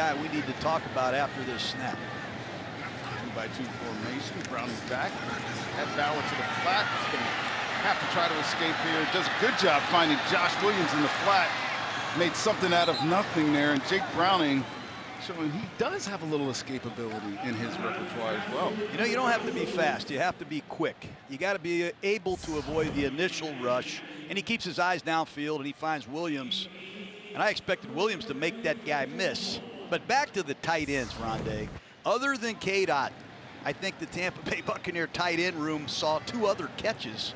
guy we need to talk about after this snap. 2-by-2 formation. Browning's back. At Bauer to the flat. He's going to have to try to escape here. Does a good job finding Josh Williams in the flat. Made something out of nothing there. And Jake Browning showing he does have a little escapability in his repertoire as well. You know, you don't have to be fast. You have to be quick. You got to be able to avoid the initial rush. And he keeps his eyes downfield, and he finds Williams. And I expected Williams to make that guy miss. But back to the tight ends, Rondé. Other than K-Dot, I think the Tampa Bay Buccaneer tight end room saw 2 other catches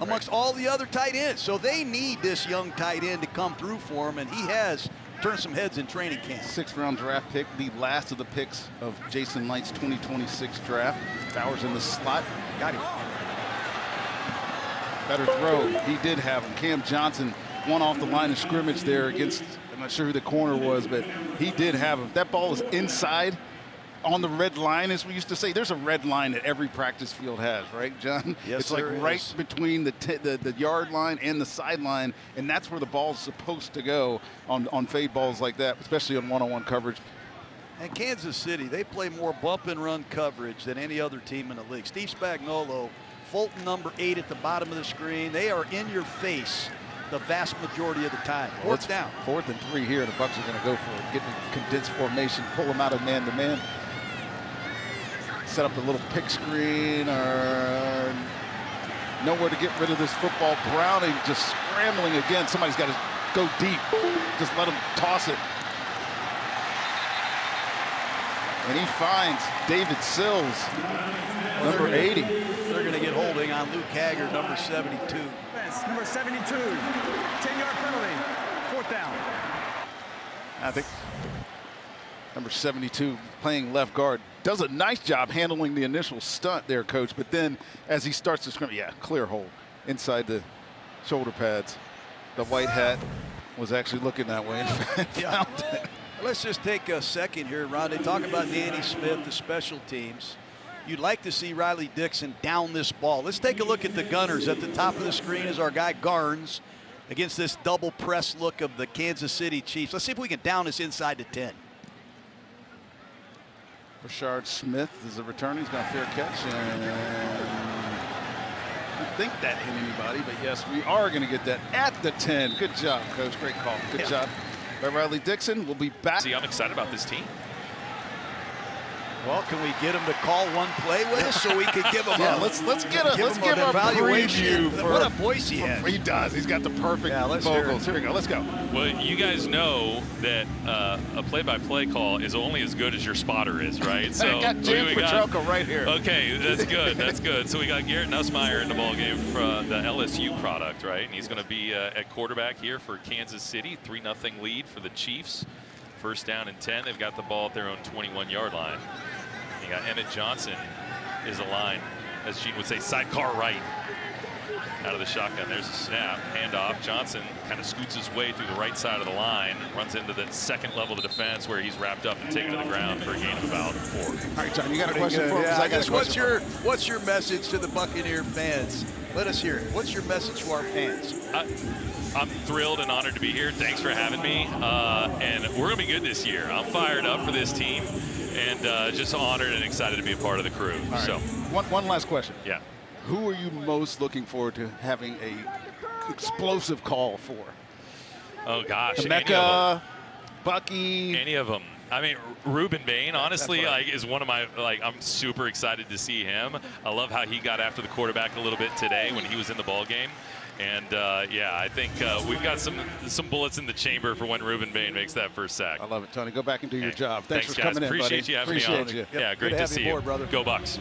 amongst all the other tight ends. So they need this young tight end to come through for him, and he has turned some heads in training camp. 6th-round draft pick, the last of the picks of Jason Light's 2026 draft. Bowers in the slot. Got him. Better throw. He did have him. Cam Johnson won off the line of scrimmage there against, I'm not sure who the corner was, but he did have him. That ball is inside on the red line, as we used to say. There's a red line that every practice field has, right, John? Yes, it's like right between the yard line and the sideline, and that's where the ball's supposed to go on fade balls like that, especially on one-on-one coverage. And Kansas City, they play more bump and run coverage than any other team in the league. Steve Spagnuolo, Fulton number 8 at the bottom of the screen. They are in your face the vast majority of the time. Fourth down. 4th and 3 here. The Bucs are going to go for it. Get in a condensed formation, pull them out of man-to-man. Set up the little pick screen, or nowhere to get rid of this football. Browning just scrambling again. Somebody's got to go deep. Just let him toss it. And he finds David Sills, number 80. They're going to get holding on Luke Haggard, number 72. Number 72, 10-yard penalty, 4th down. I think number 72 playing left guard does a nice job handling the initial stunt there, Coach. But then as he starts to scrim, yeah, clear hole inside the shoulder pads. The white hat was actually looking that way and found it. Let's just take a second here, Rondé. Talk about Danny Smith, the special teams. You'd like to see Riley Dixon down this ball. Let's take a look at the Gunners. At the top of the screen is our guy Garnes against this double press look of the Kansas City Chiefs. Let's see if we can down this inside the 10. Rashard Smith is a returner. He's got a fair catch. And I think that hit anybody, but yes, we are going to get that at the 10. Good job, Coach. Great call. Good job by Riley Dixon. We'll be back. See, I'm excited about this team. Well, can we get him to call one play with us so we can give him let's give a evaluation? preview for what a voice he has. He does. He's got the perfect vocals. Here we go. Let's go. Well, you guys know that a play-by-play call is only as good as your spotter is, right? So I got James Petrelka right here. Okay, that's good. That's good. So we got Garrett Nussmeier in the ballgame for the LSU product, right? And he's going to be at quarterback here for Kansas City. 3-0 lead for the Chiefs. 1st down and 10. They've got the ball at their own 21-yard line. You got Emmett Johnson is a line, as Gene would say, sidecar right out of the shotgun. There's a snap, handoff. Johnson kind of scoots his way through the right side of the line, runs into the 2nd level of the defense where he's wrapped up and taken to the ground for a gain of about 4. All right, John, you got a question for us? Yeah, I guess what's your message to the Buccaneer fans? Let us hear it. What's your message to our fans? I'm thrilled and honored to be here. Thanks for having me. And we're going to be good this year. I'm fired up for this team and just honored and excited to be a part of the crew. Right. So, one last question. Yeah. Who are you most looking forward to having a explosive call for? Oh, gosh. Mecca, Bucky. Any of them. I mean, Ruben Bain, honestly, is one of my, I'm super excited to see him. I love how he got after the quarterback a little bit today when he was in the ball game. And, yeah, I think we've got some bullets in the chamber for when Ruben Bain makes that first sack. I love it, Tony. Go back and do your job. Thanks for guys. coming in, buddy. Appreciate you having me on. You. Yeah, great to see you. Brother. Go Bucs.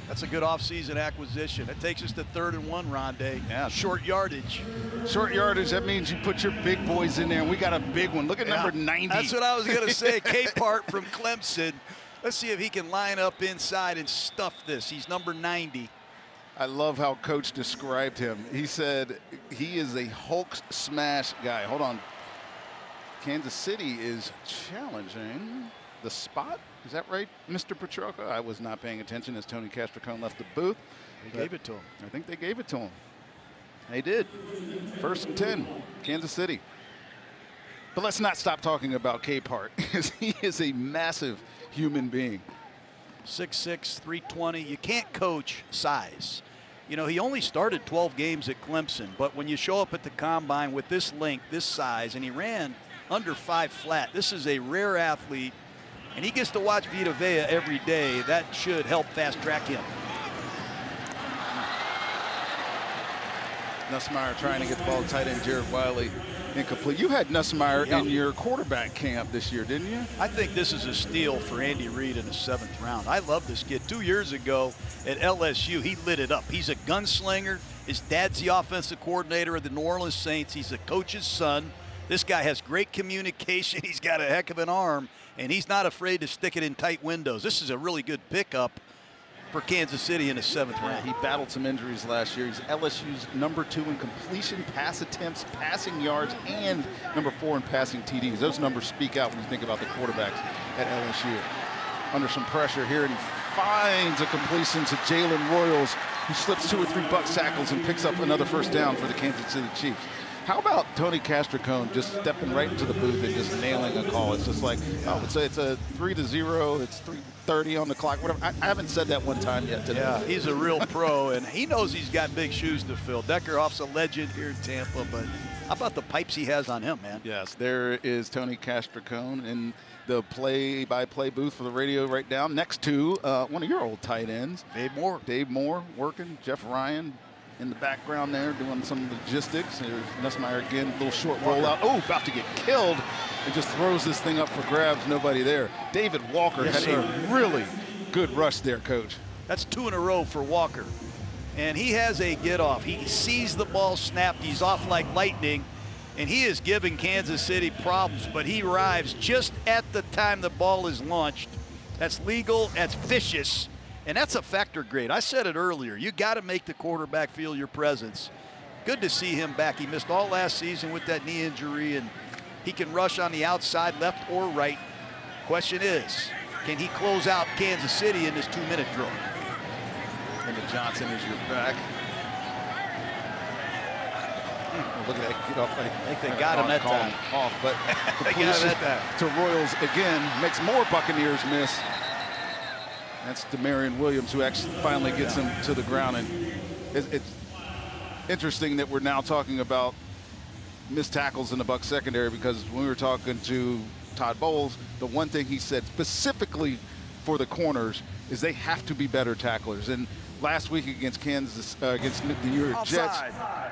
That's a good offseason acquisition. That takes us to 3rd and 1, Rondé. Yeah. Short yardage. Short yardage, that means you put your big boys in there, and we got a big one. Look at number 90. That's what I was going to say. Capehart from Clemson. Let's see if he can line up inside and stuff this. He's number 90. I love how Coach described him. He said he is a Hulk smash guy. Hold on. Kansas City is challenging the spot. Is that right, Mr. Petrelka? I was not paying attention as Tony Castricone left the booth. They gave it to him. I think they gave it to him. They did. 1st and 10, Kansas City. But let's not stop talking about Kart, because he is a massive human being. 6'6", 320. You can't coach size. You know, he only started 12 games at Clemson, but when you show up at the combine with this length, this size, and he ran under 5 flat, this is a rare athlete, and he gets to watch Vita Vea every day. That should help fast track him. Nussmeier trying to get the ball to tight end Jared Wiley. Incomplete. You had Nussmeier in your quarterback camp this year, didn't you? I think this is a steal for Andy Reid in the 7th round. I love this kid. 2 years ago at LSU, he lit it up. He's a gunslinger. His dad's the offensive coordinator of the New Orleans Saints. He's the coach's son. This guy has great communication. He's got a heck of an arm, and he's not afraid to stick it in tight windows. This is a really good pickup for Kansas City in the 7th round. He battled some injuries last year. He's LSU's #2 in completion, pass attempts, passing yards, and #4 in passing TDs. Those numbers speak out when you think about the quarterbacks at LSU. Under some pressure here, and he finds a completion to Jalen Royals, who slips 2 or 3 Bucs tackles and picks up another first down for the Kansas City Chiefs. How about Tony Castricone just stepping right into the booth and just nailing a call? It's just like, oh, it's a 3-0, it's 3:30 on the clock, whatever. I haven't said that one time yet today. Yeah, he's a real pro, and he knows he's got big shoes to fill. Deckerhoff's a legend here in Tampa, but how about the pipes he has on him, man? Yes, there is Tony Castricone in the play-by-play booth for the radio right now, next to one of your old tight ends. Dave Moore working, Jeff Ryan in the background there doing some logistics. There's Nussmeier again, little short rollout. Oh, about to get killed, and just throws this thing up for grabs. Nobody there. David Walker had a really good rush there, Coach. That's 2 in a row for Walker. And he has a get-off. He sees the ball snapped. He's off like lightning, and he is giving Kansas City problems, but he arrives just at the time the ball is launched. That's legal. That's vicious. And that's a factor grade. I said it earlier. You got to make the quarterback feel your presence. Good to see him back. He missed all last season with that knee injury, and he can rush on the outside, left or right. Question is, can he close out Kansas City in this 2-minute drill? And Johnson is your back. Look at that get off. I think they got him that time. Off, but they got him that time. To Royals again, makes more Buccaneers miss. That's Demarion Williams, who actually finally gets him to the ground. And it's interesting that we're now talking about missed tackles in the Bucs secondary, because when we were talking to Todd Bowles, the one thing he said specifically for the corners is they have to be better tacklers. And last week against against the New York Jets.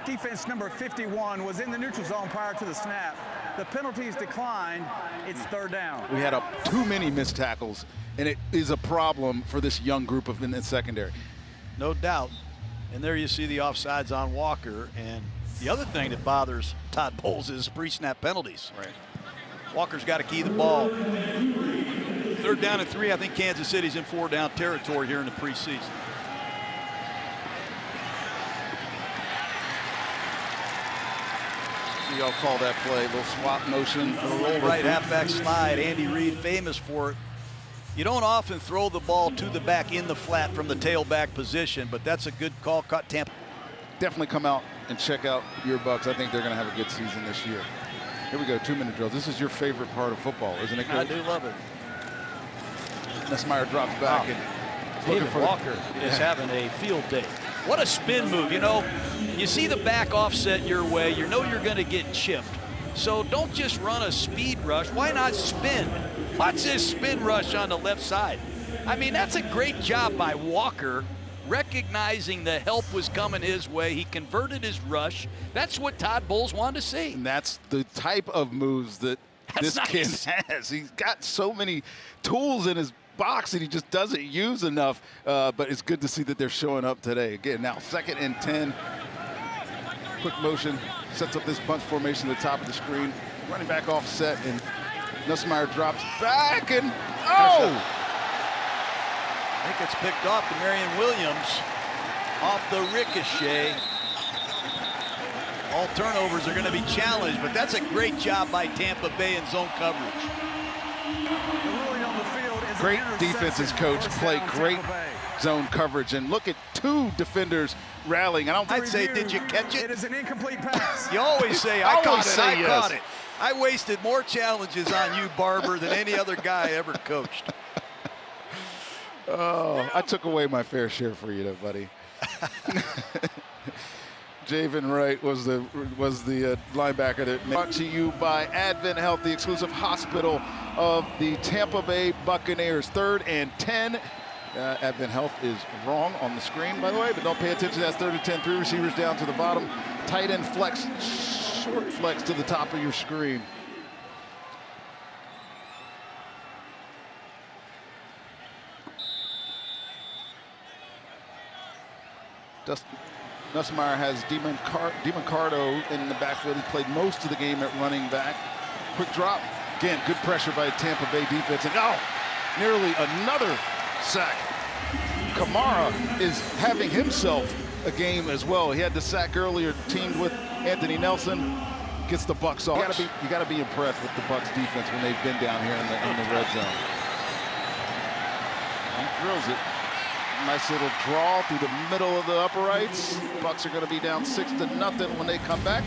Defense number 51 was in the neutral zone prior to the snap. The penalties declined. It's 3rd down. We had too many missed tackles, and it is a problem for this young group in the secondary. No doubt. And there you see the offsides on Walker. And the other thing that bothers Todd Bowles is pre-snap penalties. Right. Walker's got to key the ball. 3rd down and 3. I think Kansas City's in 4-down territory here in the preseason. Y'all call that play, little swap motion, little roll right halfback slide. Andy Reid, famous for it. You don't often throw the ball to the back in the flat from the tailback position, but that's a good call. Caught Tampa. Definitely come out and check out your Bucs. I think they're going to have a good season this year. Here we go, 2-minute drills. This is your favorite part of football, isn't it, Coach? I do love it. Nussmeier drops back. And David Walker is having a field day. What a spin move. You know, you see the back offset your way, you know you're going to get chipped. So don't just run a speed rush. Why not spin? Watch this spin rush on the left side. I mean, that's a great job by Walker, recognizing the help was coming his way. He converted his rush. That's what Todd Bowles wanted to see. And that's the type of moves that this kid has. He's got so many tools in his box and he just doesn't use enough, but it's good to see that they're showing up today. Again, now 2nd and 10. Quick motion, sets up this bunch formation at the top of the screen. Running back offset, and Nussmeier drops back, and oh! I think it's picked off Demarion Williams off the ricochet. All turnovers are going to be challenged, but that's a great job by Tampa Bay in zone coverage. Great defenses, coach, play great zone coverage, and look at 2 defenders rallying. I'd say, did you catch it? It is an incomplete pass. You always say, I caught it. I wasted more challenges on you, Barber, than any other guy I ever coached. Oh, I took away my fair share for you, though, buddy. Javen Wright was the linebacker that brought to you by Advent Health, the exclusive hospital of the Tampa Bay Buccaneers. 3rd and 10. Advent Health is wrong on the screen, by the way, but don't pay attention. That's 3rd and 10. 3 receivers down to the bottom. Tight end flex, short flex to the top of your screen. Nussmeier has DiMarcardo in the backfield. He played most of the game at running back. Quick drop. Again, good pressure by Tampa Bay defense. And nearly another sack. Kamara is having himself a game as well. He had the sack earlier, teamed with Anthony Nelson. Gets the Bucs off. You gotta be impressed with the Bucs defense when they've been down here in the red zone. He drills it. Nice little draw through the middle of the uprights. Bucs are going to be down 6-0 when they come back.